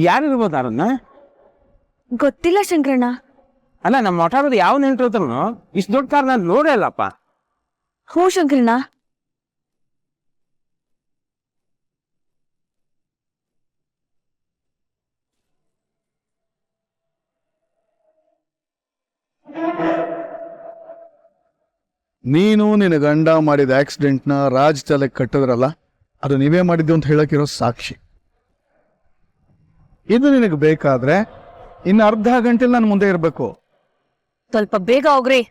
ಯಾರಿರ್ಬೋದು ಅರನ್ನ? ಗೊತ್ತಿಲ್ಲ ಶಂಕರಣ್ಣ. ಅಲ್ಲ, ನಮ್ಮ ಮಾತಾಡೋದು ಯಾವ ನೆಂಟ್ರು ಇಷ್ಟು ದೊಡ್ಡ ಕಾರ್ ನಾನು ನೋಡೇ ಅಲ್ಲಪ್ಪ. ಹ್ಞೂ ಶಂಕರಣ್ಣ. ನೀನು ನಿನ್ನ ಗಂಡ ಮಾಡಿದ ಆಕ್ಸಿಡೆಂಟ್ನ ರಾಜ್ ತಲೆಗೆ ಕಟ್ಟಿದ್ರಲ್ಲ, ಅದು ನೀವೇ ಮಾಡಿದ್ದು ಅಂತ ಹೇಳಕ್ಕಿರೋ ಸಾಕ್ಷಿ. ಇದು ನಿನಗೆ ಬೇಕಾದ್ರೆ ಇನ್ನು ಅರ್ಧ ಗಂಟೆಲಿ ನಾನು ಮುಂದೆ ಇರಬೇಕು. ಸ್ವಲ್ಪ ಬೇಗ ಹೋಗ್ರಿ.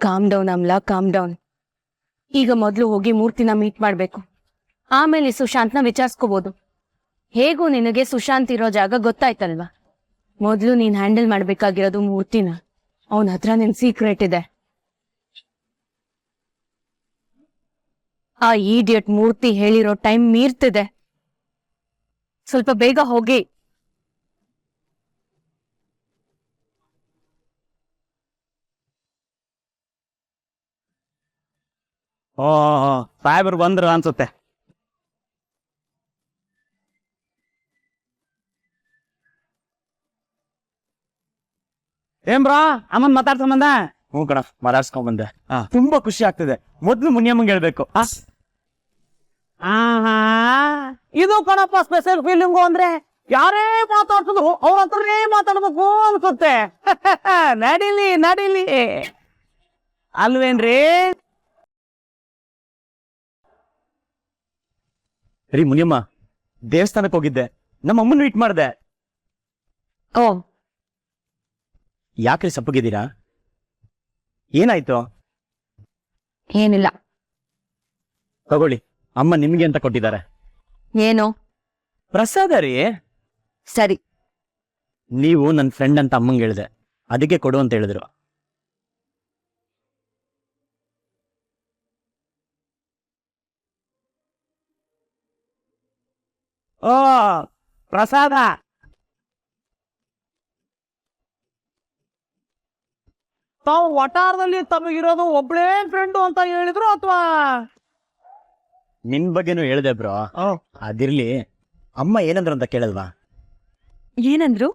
Calm down Amla, calm down. ಈಗ ಮೊದಲು ಹೋಗಿ ಮೂರ್ತಿನ ಮೀಟ್ ಮಾಡ್ಬೇಕು. ಆಮೇಲೆ ಸುಶಾಂತ್ನ ವಿಚಾರಿಸ್ಕೋಬಹುದು. ಹೇಗೂ ನಿನಗೆ ಸುಶಾಂತ್ ಇರೋ ಜಾಗ ಗೊತ್ತಾಯ್ತಲ್ವಾ? ಮೊದಲು ನೀನ್ ಹ್ಯಾಂಡಲ್ ಮಾಡ್ಬೇಕಾಗಿರೋದು ಮೂರ್ತಿನ. ಅವನ ಹತ್ರ ನಿನ್ ಸೀಕ್ರೆಟ್ ಇದೆ. ಆ ಈಡಿಯಟ್ ಮೂರ್ತಿ ಹೇಳಿರೋ ಟೈಮ್ ಮೀರ್ತಿದೆ. ಸ್ವಲ್ಪ ಬೇಗ ಹೋಗಿ. ಓ, ಸಾಹೇಬ್ರು ಬಂದ್ರು ಅನ್ಸುತ್ತೆ. ಏನ್ ಬ್ರಾ, ಅಮ್ಮನ್ ಮಾತಾಡ್ಸಂಬಂದ? ಹ್ಞೂ ಕಣ, ಮಾತಾಡ್ಸ್ಕೊಂಡ್ ಬಂದೆ. ತುಂಬಾ ಖುಷಿ ಆಗ್ತಿದೆ. ಮೊದ್ಲು ಮುನಿಯಮ್ಮಂಗೆ ಹೇಳ್ಬೇಕು. ಇದು ಕಣಪ್ಪ ಸ್ಪೆಷಲ್ ಫೀಲಿಂಗು ಅಂದ್ರೆ, ಯಾರೇ ಮಾತಾಡ್ಸಿದ್ರು ಅವ್ರ ಹತ್ರನೇ ಮಾತಾಡ್ಬೇಕು ಅನ್ಸುತ್ತೆ. ನಡೀಲಿ ನಡೀಲಿ ಅಲ್ವೇನ್ರಿ? ರೀ ಮುನಿಯಮ್ಮ, ದೇವಸ್ಥಾನಕ್ಕೆ ಹೋಗಿದ್ದೆ, ನಮ್ಮ ಅಮ್ಮನ ಮೀಟ್ ಮಾಡಿದೆ. ಓ, ಯಾಕ್ರಿ ಸಪ್ಪಗಿದ್ದೀರಾ? ಏನಾಯ್ತು? ಏನಿಲ್ಲ. ತಗೊಳ್ಳಿ, ಅಮ್ಮ ನಿಮ್ಗೆ ಅಂತ ಕೊಟ್ಟಿದ್ದಾರೆ. ಏನು? ಪ್ರಸಾದ ರೀ. ಸರಿ. ನೀವು ನನ್ನ ಫ್ರೆಂಡ್ ಅಂತ ಅಮ್ಮಂಗೆ ಹೇಳಿದೆ, ಅದಕ್ಕೆ ಕೊಡು ಅಂತ ಹೇಳಿದ್ರು. ಓ, ಪ್ರಸಾದ. ತಾವು ವಟಾರದಲ್ಲಿ ತಮಗಿರೋದು ಒಬ್ಳೇ ಫ್ರೆಂಡು ಅಂತ ಹೇಳಿದ್ರು ಅಥವಾ? ನಿನ್ ಬಗ್ಗೆನೂ ಹೇಳಿದೆ ಬ್ರೋ. ಅದಿರ್ಲಿ, ಅಮ್ಮ ಏನಂದ್ರು ಅಂತ ಕೇಳಲ್ವಾ? ಏನಂದ್ರು?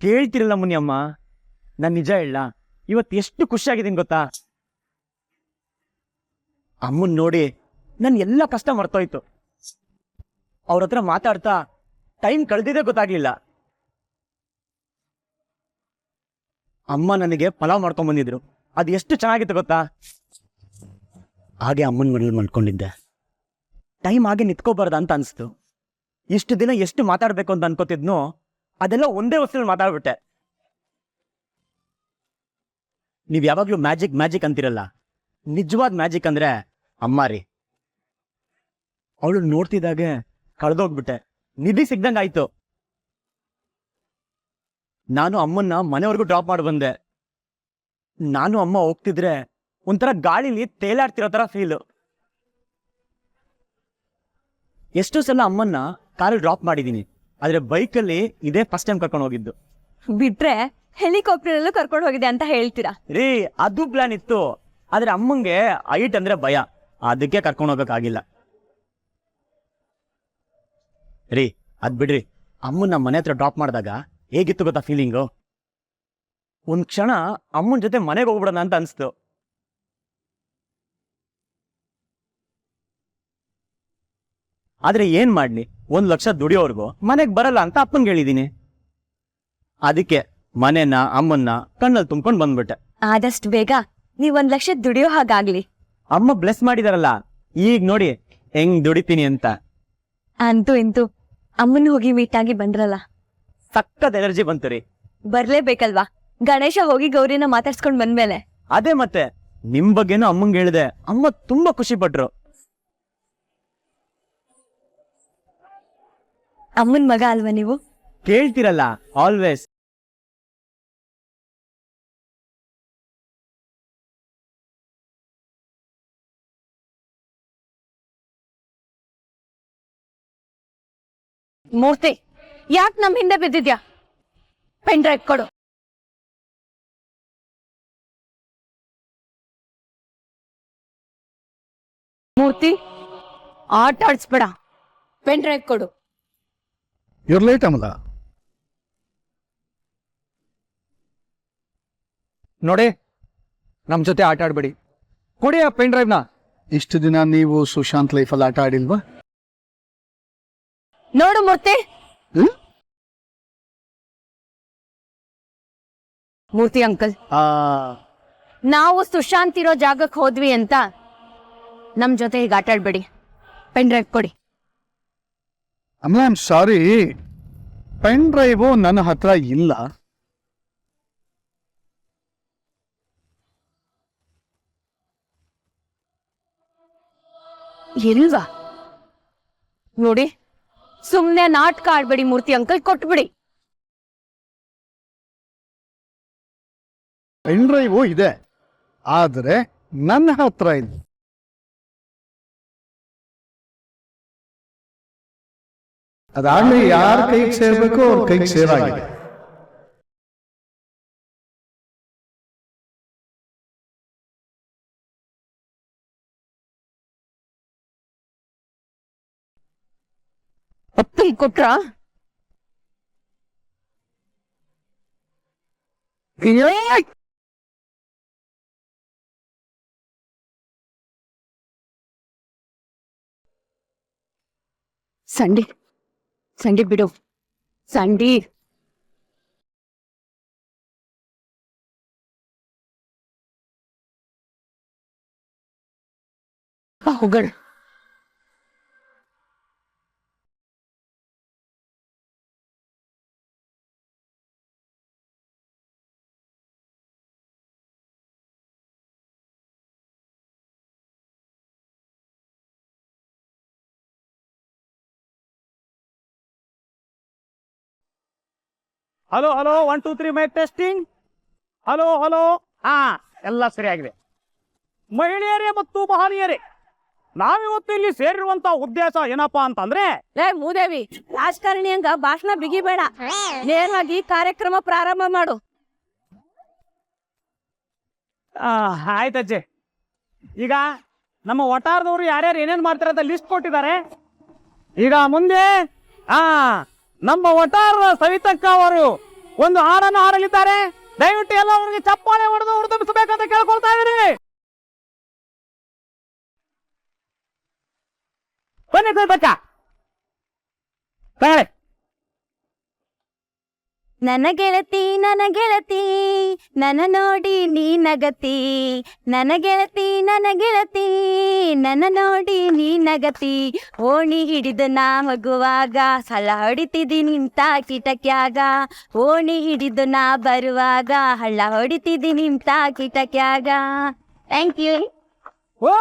ಕೇಳ್ತಿರಲ್ಲ ಮುನಿಯಮ್ಮ, ನಾನ್ ನಿಜ ಹೇಳ, ಇವತ್ತು ಎಷ್ಟು ಖುಷಿಯಾಗಿದ್ದೀನಿ ಗೊತ್ತಾ? ಅಮ್ಮನ್ ನೋಡಿ ನನ್ ಎಲ್ಲ ಕಷ್ಟ ಮರ್ತೋಯ್ತು. ಅವ್ರ ಹತ್ರ ಮಾತಾಡ್ತಾ ಟೈಮ್ ಕಳೆದಿದೆ ಗೊತ್ತಾಗ್ಲಿಲ್ಲ. ಅಮ್ಮ ನನಗೆ ಪಲಾವ್ ಮಾಡ್ಕೊಂಡ್ ಬಂದಿದ್ರು, ಅದು ಎಷ್ಟು ಚೆನ್ನಾಗಿತ್ತು ಗೊತ್ತಾ? ಹಾಗೆ ಅಮ್ಮನ ಮನೇಲಿ ಮಾಡ್ಕೊಂಡಿದ್ದೆ. ಟೈಮ್ ಹಾಗೆ ನಿತ್ಕೋಬಾರ್ದ ಅಂತ ಅನ್ಸ್ತು. ಇಷ್ಟು ದಿನ ಎಷ್ಟು ಮಾತಾಡ್ಬೇಕು ಅಂತ ಅನ್ಕೋತಿದ್ನೋ ಅದೆಲ್ಲ ಒಂದೇ ವಸ್ತುನಲ್ಲಿ ಮಾತಾಡ್ಬಿಟ್ಟೆ. ನೀವ್ ಯಾವಾಗ್ಲೂ ಮ್ಯಾಜಿಕ್ ಮ್ಯಾಜಿಕ್ ಅಂತಿರಲ್ಲ, ನಿಜವಾದ ಮ್ಯಾಜಿಕ್ ಅಂದ್ರೆ ಅಮ್ಮ ರೀ. ಅವಳು ನೋಡ್ತಿದ್ದಾಗೆ ಕಳೆದೋಗ್ಬಿಟ್ಟೆ, ನಿಧಿ ಸಿಗ್ದಂಗಾಯ್ತು. ನಾನು ಅಮ್ಮನ್ನ ಮನೆವರೆಗೂ ಡ್ರಾಪ್ ಮಾಡಿ ಬಂದೆ. ನಾನು ಅಮ್ಮ ಹೋಗ್ತಿದ್ರೆ ಒಂಥರ ಗಾಳಿಲಿ ತೇಲಾಡ್ತಿರೋ ತರ ಫೀಲು. ಎಷ್ಟೋ ಸಲ ಅಮ್ಮನ್ನ ಕಾರಲ್ಲಿ ಡ್ರಾಪ್ ಮಾಡಿದೀನಿ, ಆದ್ರೆ ಬೈಕಲ್ಲಿ ಇದೇ ಫಸ್ಟ್ ಟೈಮ್ ಕರ್ಕೊಂಡು ಹೋಗಿದ್ದು. ಬಿಟ್ರೆ ಹೆಲಿಕಾಪ್ಟರ್ ಅಲ್ಲೂ ಕರ್ಕೊಂಡು ಹೋಗಿದೆ ಅಂತ ಹೇಳ್ತೀರಾ? ರೀ, ಅದು ಪ್ಲಾನ್ ಇತ್ತು, ಆದ್ರೆ ಅಮ್ಮಂಗೆ ಹೈಟ್ ಅಂದ್ರೆ ಭಯ, ಅದಕ್ಕೆ ಕರ್ಕೊಂಡು ಹೋಗಕ್ಕಾಗಿಲ್ಲ. ರೀ, ಅದ್ ಬಿಡ್ರಿ, ಅಮ್ಮನ್ನ ಮನೆ ಹತ್ರ ಡ್ರಾಪ್ ಮಾಡಿದಾಗ ಹೇಗಿತ್ತು ಗೊತ್ತಾ ಫೀಲಿಂಗು? ಒಂದ್ ಕ್ಷಣ ಅಮ್ಮನ ಜೊತೆ ಮನೆಗೆ ಹೋಗ್ಬಿಡೋಣ ಅಂತ ಅನ್ಸ್ತು. ಆದ್ರೆ ಏನ್ ಮಾಡ್ಲಿ, 1 ಲಕ್ಷ ದುಡಿಯೋರ್ಗು ಮನೆಗ್ ಬರಲ್ಲ ಅಂತ ಅಪ್ಪನ್ಗೆ ಹೇಳಿದೀನಿ. ಅದಕ್ಕೆ ಮನೆನ ಅಮ್ಮನ್ನ ಕಣ್ಣಲ್ಲಿ ತುಂಬ್ಕೊಂಡ್ ಬಂದ್ಬಿಟ್ಟೆ. ಆದಷ್ಟು ಬೇಗ ನೀವ್ 1 ಲಕ್ಷ ದುಡಿಯೋ ಹಾಗಾಗ್ಲಿ. ಅಮ್ಮ ಬ್ಲೆಸ್ ಮಾಡಿದಾರಲ್ಲ, ಈಗ ನೋಡಿ ಹೆಂಗ್ ದುಡಿತೀನಿ ಅಂತ. ಅಂತೂ ಇಂತೂ ಅಮ್ಮನ್ ಹೋಗಿ ಮೀಟ್ ಆಗಿ ಬಂದ್ರಲ್ಲ, ಸಕ್ಕತ್ ಎನರ್ಜಿ ಬಂತು ರೀ. ಬರ್ಲೇಬೇಕಲ್ವಾ? ಗಣೇಶ ಹೋಗಿ ಗೌರಿನ ಮಾತಾಡ್ಸ್ಕೊಂಡ್ ಬಂದ್ಮೇಲೆ. ಅದೇ ಮತ್ತೆ, ನಿಮ್ ಬಗ್ಗೆನೂ ಅಮ್ಮಂಗೆ ಹೇಳಿದೆ, ಅಮ್ಮ ತುಂಬಾ ಖುಷಿ ಪಟ್ರು. ಅಮ್ಮನ್ ಮಗ ಅಲ್ವಾ ನೀವು? ಕೇಳ್ತಿರಲ್ಲ ಆಲ್ವೇಸ್. ಮೂರ್ತಿ, ಯಾಕೆ ನಮ್ ಹಿಂದೆ ಬಿದ್ದಿದ್ಯಾ? ಪೆನ್ ಡ್ರೈವ್ ಕೊಡು. ಮೂರ್ತಿ, ಆಟ ಆಡ್ಸ್ಬೇಡ. ಪೆನ್ ಡ್ರೈವ್ ಕೊಡು. ಇವ್ರು ಲೇಟ್ ಅಮಲ. ನೋಡಿ, ನಮ್ಮ ಜೊತೆ ಆಟ ಆಡ್ಬೇಡಿ. ಕೊಡಿ ಆ ಪೆನ್ ಡ್ರೈವ್ನ. ಇಷ್ಟು ದಿನ ನೀವು ಸುಶಾಂತ್ ಲೈಫಲ್ಲಿ ಆಟ ಆಡಿಲ್ವಾ? ನೋಡು ಮೂರ್ತಿ, ಮೂರ್ತಿ ಅಂಕಲ್, ನಾವು ಸುಶಾಂತ್ ಇರೋ ಜಾಗಕ್ಕೆ ಹೋದ್ವಿ ಅಂತ ನಮ್ ಜೊತೆ ಈಗ ಆಟ ಆಡ್ಬೇಡಿ. ಪೆನ್ ಡ್ರೈವ್ ಕೊಡಿ. Amala, I am sorry, pen drive ನನ್ನ ಹತ್ರ ಇಲ್ಲ. ಇಲ್ವಾ? ನೋಡಿ, ಸುಮ್ನೆ ನಾಟಕ ಆಡ್ಬೇಡಿ ಮೂರ್ತಿ ಅಂಕಲ್, ಕೊಟ್ಬಿಡಿ. ಪೆನ್ ಡ್ರೈವು ಇದೆ, ಆದರೆ ನನ್ನ ಹತ್ರ ಇಲ್ಲ. ಅದಾಗ್ಲೇ ಯಾರ ಕೈಗೆ ಸೇರ್ಬೇಕು ಅವ್ರ ಕೈಗೆ ಸೇರಾಗಿದೆ. ಅಪ್ಪಿ ಕೊಟ್ರಾ? ಸಂಡಿ, ಸಂಡಿ ಬಿಡು. ಸಂಡಿ, ಹೋಗೋಣ. Hello hello, 1 2 3 mike testing. Hello hello. ಹಾ, ಎಲ್ಲ ಸರಿಯಾಗಿದೆ. ಮಹಿಳೆಯರೇ ಮತ್ತು ಮಹನೀಯರೇ, ನಾವಿವತ್ತು ಇಲ್ಲಿ ಸೇರಿರುವಂತ ಉದ್ದೇಶ ಏನಪ್ಪಾ ಅಂತಂದ್ರೆ, ಲೇ ಮೂದೇವಿ, ರಾಜಕಾರಣಿ ಹಂಗ ಭಾಷಣ ಬಿಗಿಬೇಡ, ನೇರವಾಗಿ ಕಾರ್ಯಕ್ರಮ ಪ್ರಾರಂಭ ಮಾಡು. ಆಯ್ತಜ್ಜೆ. ಈಗ ನಮ್ಮ ವಟಾರದವರು ಯಾರ್ಯಾರು ಏನೇನ್ ಮಾಡ್ತಾರೆ ಅಂತ ಲಿಸ್ಟ್ ಕೊಟ್ಟಿದ್ದಾರೆ. ಈಗ ಮುಂದೆ ನಮ್ಮ ವಟಾರದ ಸವಿತಕ್ಕ ಅವರು ಒಂದು ಹಾಡನ್ನು ಹಾಡಲಿದ್ದಾರೆ. ದಯವಿಟ್ಟು ಎಲ್ಲ ಅವರಿಗೆ ಚಪ್ಪಾಳೆ ಹೊಡೆದು ಹುರಿದುಂಬಿಸಬೇಕಂತ ಕೇಳ್ಕೊಳ್ತಾ ಇದ್ದೀನಿ. ಬನ್ನಿ ಸವಿತಕ್ಕ, ತಗೊಳ್ಳಿ. ನನ್ನ ಗೆಳತಿ, ನನ್ನ ಗೆಳತಿ, ನನ್ನ ನೋಡಿ ನೀ ನಗತಿ. ನನ್ನ ಗೆಳತಿ, ನನ್ನ ಗೆಳತಿ, ನನ್ನ ನೋಡಿ ನೀ ನಗತಿ. ಓಣಿ ಹಿಡಿದು ನಾ ಮಗುವಾಗ ಸಲ ಹೊಡಿತಿದ್ದಿ ನಿಂತ ಕಿಟಕ್ಯಾಗ. ಓಣಿ ಹಿಡಿದು ನಾ ಬರುವಾಗ ಹಳ್ಳ ಹೊಡಿತಿದ್ದಿ ನಿಂತ ಕಿಟಕ್ಯಾಗ. Thank you. Oh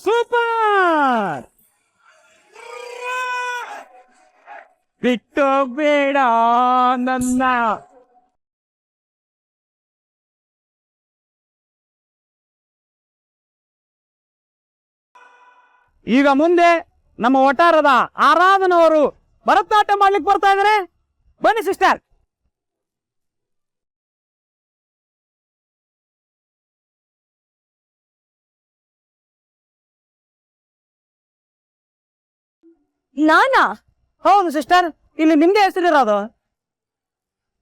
super. ಬಿಟ್ಟೋಗ್ಬೇಡ ನನ್ನ. ಈಗ ಮುಂದೆ ನಮ್ಮ ವಟಾರದ ಆರಾಧನವರು ಭರತನಾಟ್ಯ ಮಾಡ್ಲಿಕ್ಕೆ ಬರ್ತಾ ಇದಾರೆ. ಬನ್ನಿ ಸಿಸ್ಟರ್. ನಾನಾ? ಹೌದು ಸಿಸ್ಟರ್, ಇಲ್ಲಿ ನಿಮ್ಗೆ ಹೆಸರಿರೋದು.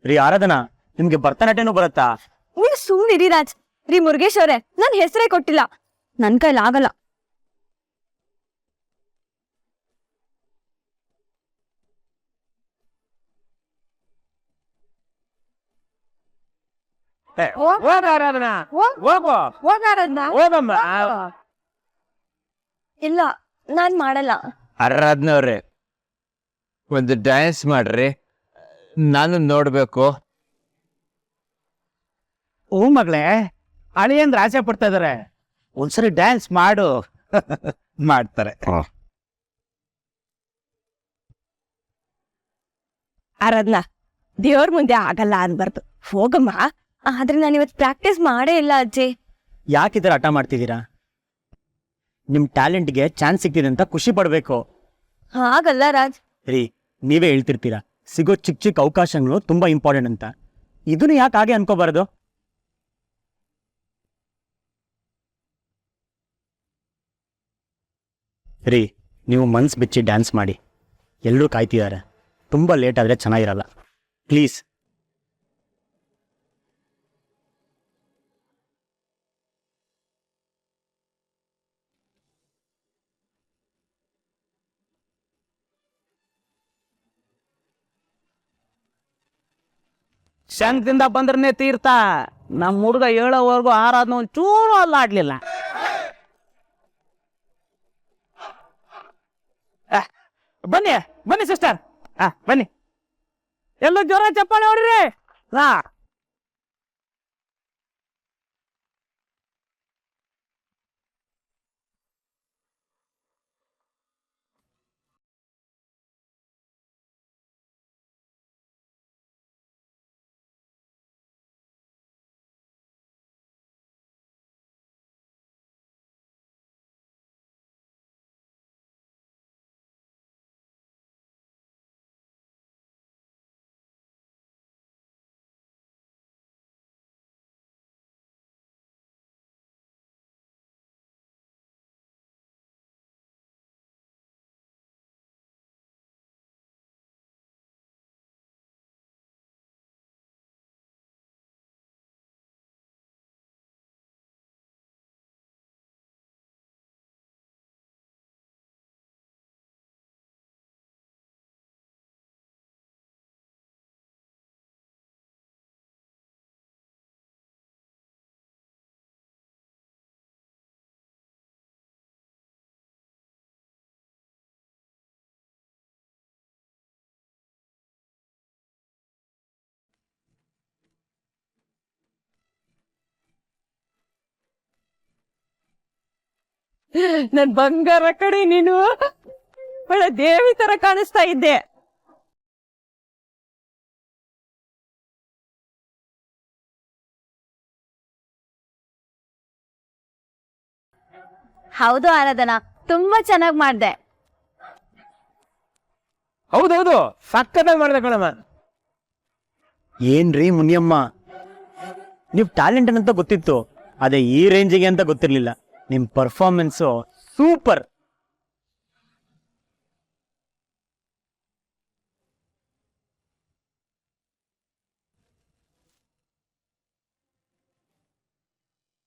ರೀ ಆರಾಧನಾ, ನಿಮ್ಗೆ ಭರತನಾಟ್ಯನೂ ಬರುತ್ತಾ? ನೀವು ಸುಮ್ಮನಿರಿ ರಾಜ್. ರೀ ಮುರುಗೇಶ್ ಅವರೇ, ನನ್ ಹೆಸರೇ ಕೊಟ್ಟಿಲ್ಲ, ನನ್ ಕೈಲಾಗಲ್ಲ. ಆರಾಧನಾ, ಹೋಗಮ್ಮ. ಇಲ್ಲ, ನಾನ್ ಮಾಡಲ್ಲ. ಆರಾಧನವ್ರೆ, ಒಂದು ಡ್ಯಾನ್ಸ್ ಮಾಡ್ರಿ, ನಾನು ನೋಡ್ಬೇಕು. ಓ ಮಗಳೇ, ಅಳಿಯಂದ್ರೆ ಆಸೆ ಪಡ್ತಾ ಇದಾರೆ, ಒಂದ್ಸರಿ ಡ್ಯಾನ್ಸ್ ಮಾಡು. ಮಾಡ್ತಾರೆ. ಆರಾಧನಾ, ದೇವ್ರ ಮುಂದೆ ಆಗಲ್ಲ ಅನ್ಬಾರ್ದು, ಹೋಗಮ್ಮ. ಆದ್ರೆ ನಾನು ಇವತ್ತು ಪ್ರಾಕ್ಟೀಸ್ ಮಾಡೇ ಇಲ್ಲ ಅಜ್ಜಿ. ಯಾಕಿದ್ರ ಹಠ ಮಾಡ್ತಿದ್ದೀರಾ? ನಿಮ್ ಟ್ಯಾಲೆಂಟ್ಗೆ ಚಾನ್ಸ್ ಸಿಗ್ತಿದೆ ಅಂತ ಖುಷಿ ಪಡ್ಬೇಕು. ಹಾಗಲ್ಲ ರಾಜ್. ರೀ, ನೀವೇ ಹೇಳ್ತಿರ್ತೀರಾ ಸಿಗೋ ಚಿಕ್ಕ ಚಿಕ್ಕ ಅವಕಾಶಗಳು ತುಂಬಾ ಇಂಪಾರ್ಟೆಂಟ್ ಅಂತ. ಇದನ್ನು ಯಾಕೆ ಹಾಗೆ ಅನ್ಕೋಬಾರ್ದು? ರೀ, ನೀವು ಮನ್ಸು ಬಿಚ್ಚಿ ಡ್ಯಾನ್ಸ್ ಮಾಡಿ. ಎಲ್ಲರೂ ಕಾಯ್ತಿದ್ದಾರೆ. ತುಂಬ ಲೇಟ್ ಆದರೆ ಚೆನ್ನಾಗಿರಲ್ಲ. ಪ್ಲೀಸ್. ಶಂಕದಿಂದ ಬಂದ್ರನೇ ತೀರ್ಥ. ನಮ್ಮ ಹುಡುಗ ಹೇಳೋವರೆಗೂ ಆರಾಧನ ಒಂಚೂರು ಅಲ್ಲಾಡ್ಲಿಲ್ಲ. ಬನ್ನಿ ಬನ್ನಿ ಸಿಸ್ಟರ್, ಬನ್ನಿ. ಎಲ್ಲೂ ಜ್ವರ ಚಪ್ಪಾಳೆ ಹೊಡ್ರಿ. ಹಾ, ನನ್ ಬಂಗಾರ ಕಡೆ ನೀನು ಒಳ್ಳೆ ದೇವಿ ತರ ಕಾಣಿಸ್ತಾ ಇದ್ದೆ. ಹೌದು ಆರಾಧನಾ, ತುಂಬಾ ಚೆನ್ನಾಗ್ ಮಾಡ್ದೆ. ಹೌದೌದು, ಸಕ್ಕತ್ತಾಗಿ ಮಾಡಿದೆ ಕಣಮ್ಮ. ಏನ್ರಿ ಮುನಿಯಮ್ಮ, ನೀವು ಟ್ಯಾಲೆಂಟ್ ಅಂತ ಗೊತ್ತಿತ್ತು, ಅದೇ ಈ ರೇಂಜಿಗೆ ಅಂತ ಗೊತ್ತಿರಲಿಲ್ಲ. ನಿಮ್ಮ ಪರ್ಫಾರ್ಮೆನ್ಸು ಸೂಪರ್.